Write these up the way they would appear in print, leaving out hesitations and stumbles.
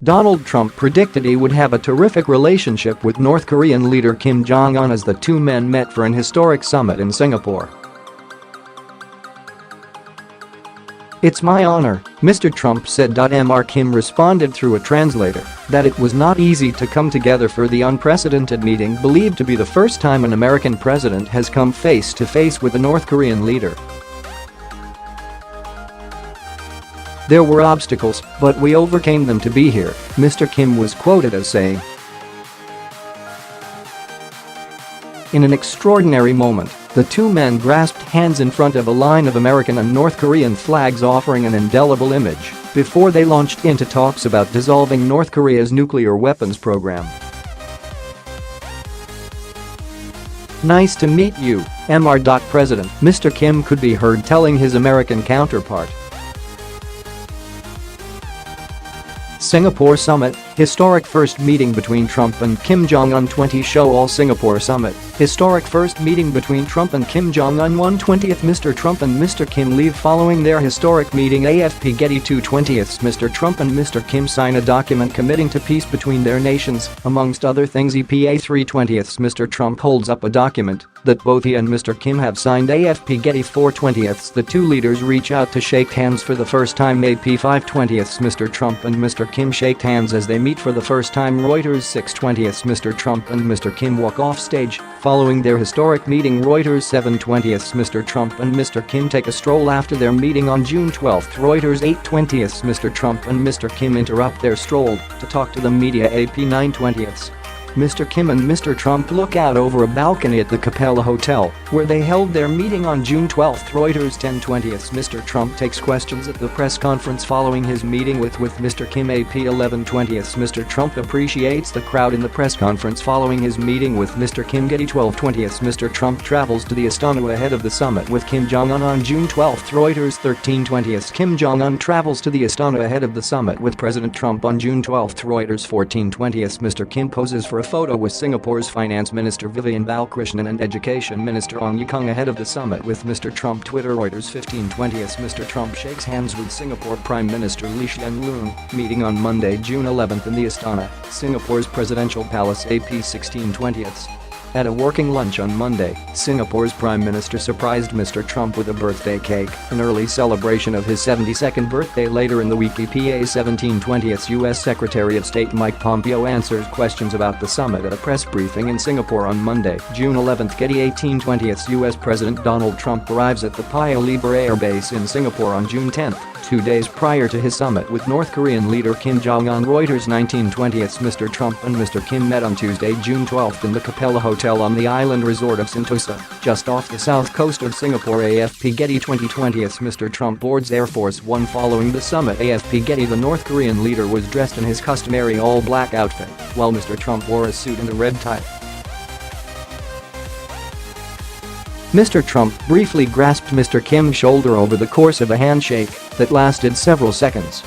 Donald Trump predicted he would have a terrific relationship with North Korean leader Kim Jong-Un as the two men met for an historic summit in Singapore. "It's my honor," Mr. Trump said. Mr. Kim responded through a translator that it was not easy to come together for the unprecedented meeting, believed to be the first time an American president has come face-to-face with a North Korean leader. "There were obstacles, but we overcame them to be here," Mr. Kim was quoted as saying. In an extraordinary moment, the two men grasped hands in front of a line of American and North Korean flags, offering an indelible image before they launched into talks about dissolving North Korea's nuclear weapons program. "Nice to meet you, Mr. President," Mr. Kim could be heard telling his American counterpart. Singapore Summit, historic first meeting between Trump and Kim Jong-un. 20 Show All Singapore Summit, historic first meeting between Trump and Kim Jong-un. 1/20th Mr. Trump and Mr. Kim leave following their historic meeting. AFP Getty 2/20th Mr. Trump and Mr. Kim sign a document committing to peace between their nations, amongst other things. EPA 3/20th Mr. Trump holds up a document that both he and Mr. Kim have signed. AFP Getty 4/20th The two leaders reach out to shake hands for the first time. AP 5/20th Mr. Trump and Mr. Kim shake hands as they meet for the first time. Reuters 6/20th Mr. Trump and Mr. Kim walk off stage following their historic meeting. Reuters 7/20th Mr. Trump and Mr. Kim take a stroll after their meeting on June 12th. Reuters 8/20th Mr. Trump and Mr. Kim interrupt their stroll to talk to the media. AP 9/20th Mr. Kim and Mr. Trump look out over a balcony at the Capella Hotel, where they held their meeting on June 12th. Reuters 10/20th Mr. Trump takes questions at the press conference following his meeting with Mr. Kim. AP 11/20th Mr. Trump appreciates the crowd in the press conference following his meeting with Mr. Kim. Getty 12/20th Mr. Trump travels to the Astana ahead of the summit with Kim Jong-un on June 12th. Reuters 13/20th Kim Jong-un travels to the Astana ahead of the summit with President Trump on June 12th. Reuters 14/20th Mr. Kim poses for a photo with Singapore's Finance Minister Vivian Balakrishnan and Education Minister Ong Ye Kung ahead of the summit with Mr. Trump. Twitter Reuters 15/20th Mr. Trump shakes hands with Singapore Prime Minister Lee Hsien Loong, meeting on Monday, June 11th in the Astana, Singapore's presidential palace. AP 16/20th At a working lunch on Monday, Singapore's Prime Minister surprised Mr. Trump with a birthday cake, an early celebration of his 72nd birthday. Later in the week. EPA 17/20th U.S. Secretary of State Mike Pompeo answers questions about the summit at a press briefing in Singapore on Monday, June 11th. Getty 18/20th U.S. President Donald Trump arrives at the Paya Lebar Air Base in Singapore on June 10th, 2 days prior to his summit with North Korean leader Kim Jong-un. Reuters 19/20th Mr. Trump and Mr. Kim met on Tuesday, June 12th in the Capella Hotel on the island resort of Sentosa, just off the south coast of Singapore. AFP Getty 20/20th Mr. Trump boards Air Force One following the summit. AFP Getty The North Korean leader was dressed in his customary all-black outfit, while Mr. Trump wore a suit and a red tie. Mr. Trump briefly grasped Mr. Kim's shoulder over the course of a handshake that lasted several seconds.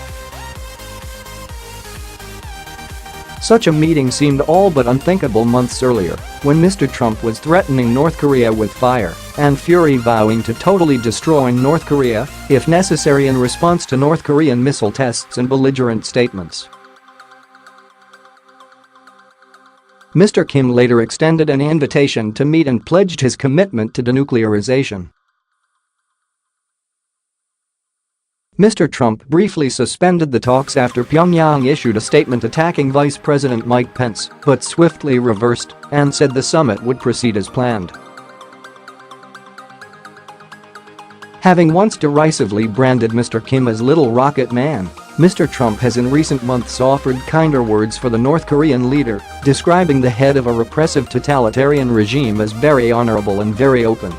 Such a meeting seemed all but unthinkable months earlier, when Mr. Trump was threatening North Korea with fire and fury, vowing to totally destroy North Korea if necessary in response to North Korean missile tests and belligerent statements. Mr. Kim later extended an invitation to meet and pledged his commitment to denuclearization. Mr. Trump briefly suspended the talks after Pyongyang issued a statement attacking Vice President Mike Pence, but swiftly reversed and said the summit would proceed as planned. Having once derisively branded Mr. Kim as Little Rocket Man, Mr. Trump has in recent months offered kinder words for the North Korean leader, describing the head of a repressive totalitarian regime as very honorable and very open.